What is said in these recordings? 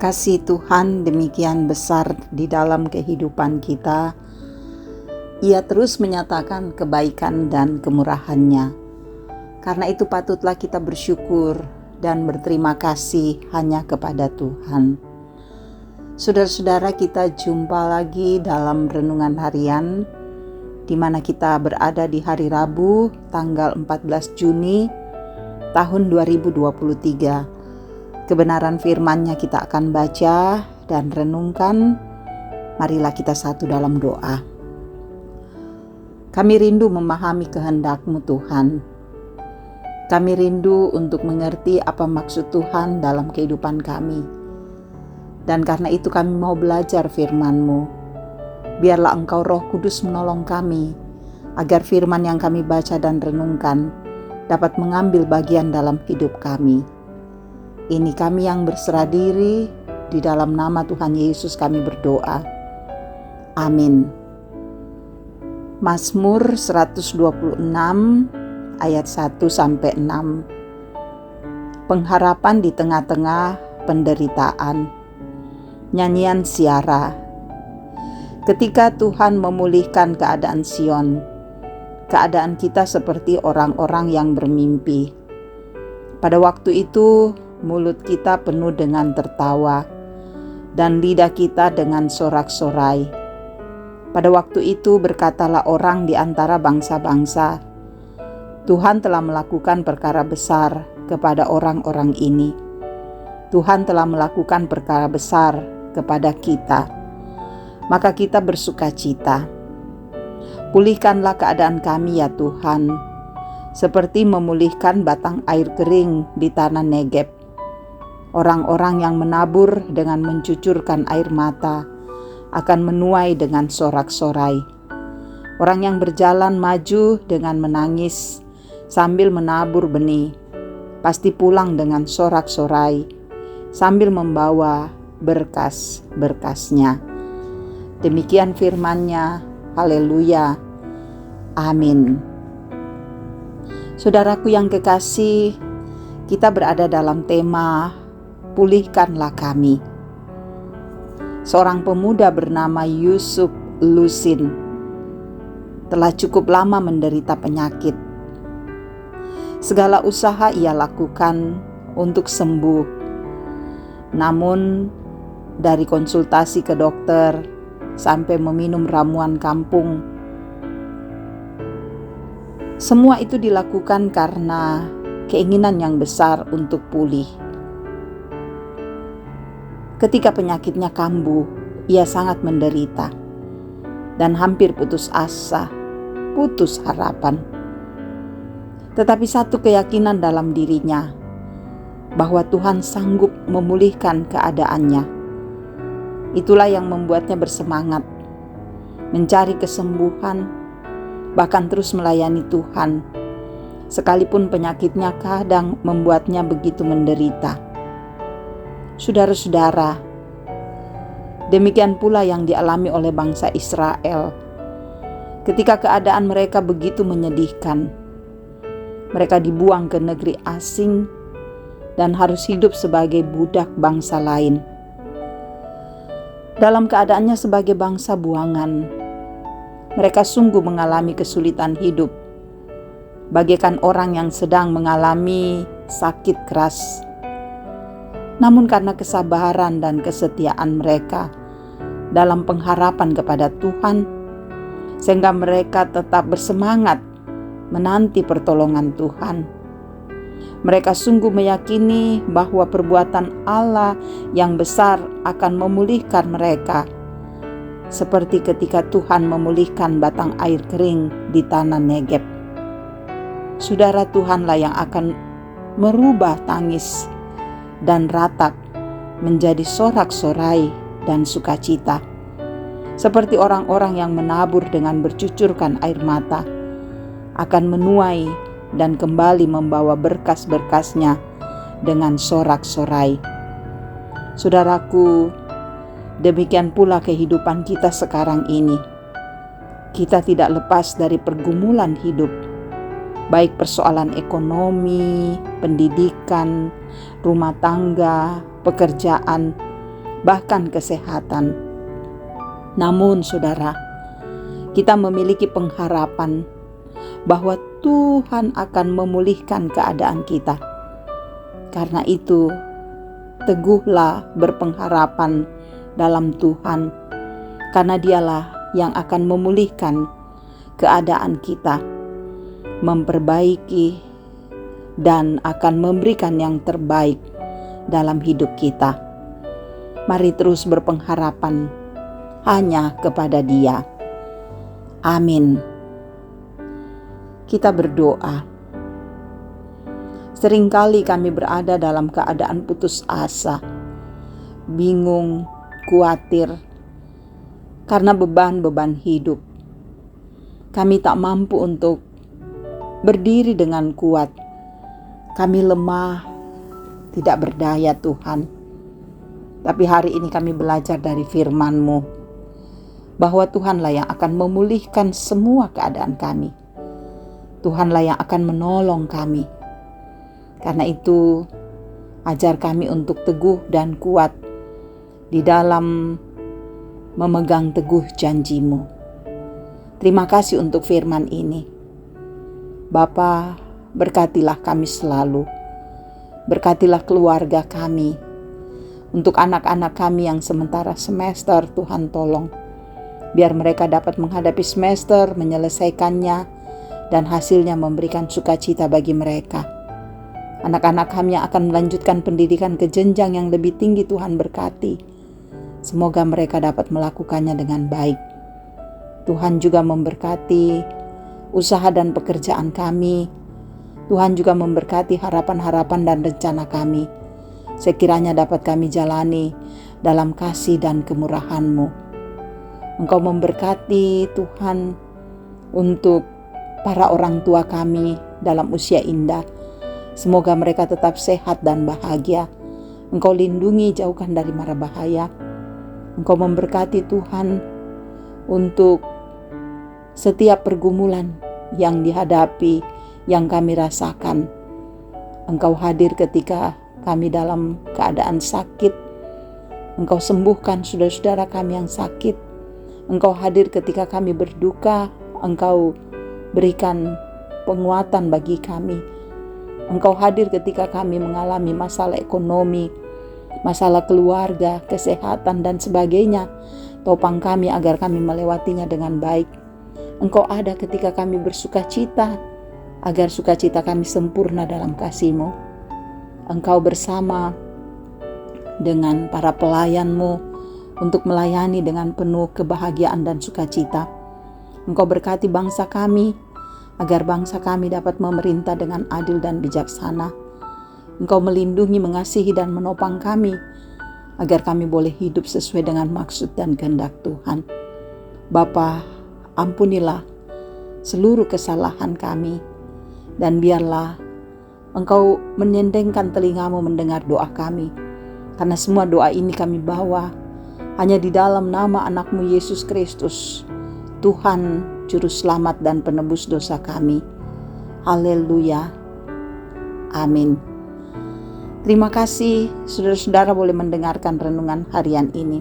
Kasih Tuhan demikian besar di dalam kehidupan kita. Ia terus menyatakan kebaikan dan kemurahan-Nya. Karena itu patutlah kita bersyukur dan berterima kasih hanya kepada Tuhan. Saudara-saudara, kita jumpa lagi dalam renungan harian, di mana kita berada di hari Rabu, tanggal 14 Juni tahun 2023. Kebenaran firman-Nya kita akan baca dan renungkan. Marilah kita satu dalam doa. Kami rindu memahami kehendak-Mu Tuhan. Kami rindu untuk mengerti apa maksud Tuhan dalam kehidupan kami. Dan karena itu kami mau belajar firman-Mu. Biarlah Engkau Roh Kudus menolong kami, agar firman yang kami baca dan renungkan dapat mengambil bagian dalam hidup kami. Ini kami yang berserah diri, di dalam nama Tuhan Yesus kami berdoa. Amin. Mazmur 126 ayat 1-6. Pengharapan di tengah-tengah penderitaan. Nyanyian Siara. Ketika Tuhan memulihkan keadaan Sion, keadaan kita seperti orang-orang yang bermimpi. Pada waktu itu, mulut kita penuh dengan tertawa, dan lidah kita dengan sorak-sorai. Pada waktu itu berkatalah orang di antara bangsa-bangsa, Tuhan telah melakukan perkara besar kepada orang-orang ini. Tuhan telah melakukan perkara besar kepada kita, maka kita bersukacita. Pulihkanlah keadaan kami ya Tuhan, seperti memulihkan batang air kering di tanah Negeb. Orang-orang yang menabur dengan mencucurkan air mata akan menuai dengan sorak-sorai. Orang yang berjalan maju dengan menangis sambil menabur benih, pasti pulang dengan sorak-sorai sambil membawa berkas-berkasnya. Demikian firman-Nya. Haleluya. Amin. Saudaraku yang kekasih, kita berada dalam tema Pulihkanlah kami. Seorang pemuda bernama Yusuf Lusin telah cukup lama menderita penyakit. Segala usaha ia lakukan untuk sembuh. Namun dari konsultasi ke dokter sampai meminum ramuan kampung, semua itu dilakukan karena keinginan yang besar untuk pulih. Ketika penyakitnya kambuh, ia sangat menderita dan hampir putus asa, putus harapan. Tetapi satu keyakinan dalam dirinya, bahwa Tuhan sanggup memulihkan keadaannya. Itulah yang membuatnya bersemangat, mencari kesembuhan, bahkan terus melayani Tuhan, sekalipun penyakitnya kadang membuatnya begitu menderita. Saudara-saudara, demikian pula yang dialami oleh bangsa Israel. Ketika keadaan mereka begitu menyedihkan, mereka dibuang ke negeri asing dan harus hidup sebagai budak bangsa lain. Dalam keadaannya sebagai bangsa buangan, mereka sungguh mengalami kesulitan hidup, bagaikan orang yang sedang mengalami sakit keras. Namun karena kesabaran dan kesetiaan mereka dalam pengharapan kepada Tuhan, sehingga mereka tetap bersemangat menanti pertolongan Tuhan. Mereka sungguh meyakini bahwa perbuatan Allah yang besar akan memulihkan mereka, seperti ketika Tuhan memulihkan batang air kering di tanah Negeb. Saudara, Tuhanlah yang akan merubah tangis dan ratap menjadi sorak-sorai dan sukacita. Seperti orang-orang yang menabur dengan bercucurkan air mata, akan menuai dan kembali membawa berkas-berkasnya dengan sorak-sorai. Saudaraku, demikian pula kehidupan kita sekarang ini. Kita tidak lepas dari pergumulan hidup, baik persoalan ekonomi, pendidikan, rumah tangga, pekerjaan, bahkan kesehatan. Namun saudara, kita memiliki pengharapan bahwa Tuhan akan memulihkan keadaan kita. Karena itu, teguhlah berpengharapan dalam Tuhan, karena Dialah yang akan memulihkan keadaan kita, memperbaiki, dan akan memberikan yang terbaik dalam hidup kita. Mari terus berpengharapan hanya kepada Dia. Amin. Kita berdoa. Seringkali kami berada dalam keadaan putus asa, bingung, khawatir, karena beban-beban hidup. Kami tak mampu untuk berdiri dengan kuat. Kami lemah, tidak berdaya Tuhan. Tapi hari ini kami belajar dari firman-Mu, bahwa Tuhanlah yang akan memulihkan semua keadaan kami. Tuhanlah yang akan menolong kami. Karena itu, ajar kami untuk teguh dan kuat di dalam memegang teguh janji-Mu. Terima kasih untuk firman ini. Bapa, berkatilah kami selalu. Berkatilah keluarga kami. Untuk anak-anak kami yang sementara semester, Tuhan tolong. Biar mereka dapat menghadapi semester, menyelesaikannya, dan hasilnya memberikan sukacita bagi mereka. Anak-anak kami yang akan melanjutkan pendidikan ke jenjang yang lebih tinggi, Tuhan berkati. Semoga mereka dapat melakukannya dengan baik. Tuhan juga memberkati usaha dan pekerjaan kami. Tuhan juga memberkati harapan-harapan dan rencana kami. Sekiranya dapat kami jalani dalam kasih dan kemurahan-Mu. Engkau memberkati Tuhan untuk para orang tua kami dalam usia indah. Semoga mereka tetap sehat dan bahagia. Engkau lindungi, jauhkan dari mara bahaya. Engkau memberkati Tuhan untuk setiap pergumulan yang dihadapi, yang kami rasakan. Engkau hadir ketika kami dalam keadaan sakit. Engkau sembuhkan saudara-saudara kami yang sakit. Engkau hadir ketika kami berduka. Engkau berikan penguatan bagi kami. Engkau hadir ketika kami mengalami masalah ekonomi, masalah keluarga, kesehatan, dan sebagainya. Topang kami agar kami melewatinya dengan baik. Engkau ada ketika kami bersuka cita, agar sukacita kami sempurna dalam kasih-Mu. Engkau bersama dengan para pelayan-Mu untuk melayani dengan penuh kebahagiaan dan sukacita. Engkau berkati bangsa kami, agar bangsa kami dapat memerintah dengan adil dan bijaksana. Engkau melindungi, mengasihi, dan menopang kami, agar kami boleh hidup sesuai dengan maksud dan kehendak Tuhan. Bapa, ampunilah seluruh kesalahan kami, dan biarlah Engkau menendengkan telinga-Mu mendengar doa kami. Karena semua doa ini kami bawa hanya di dalam nama anak-Mu Yesus Kristus, Tuhan, Juru Selamat dan Penebus dosa kami. Haleluya. Amin. Terima kasih saudara-saudara boleh mendengarkan renungan harian ini.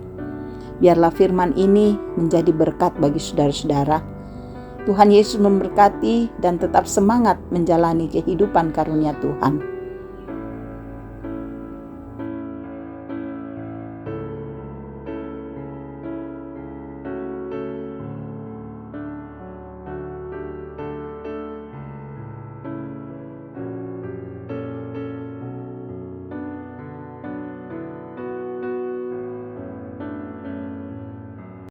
Biarlah firman ini menjadi berkat bagi saudara-saudara. Tuhan Yesus memberkati dan tetap semangat menjalani kehidupan karunia Tuhan.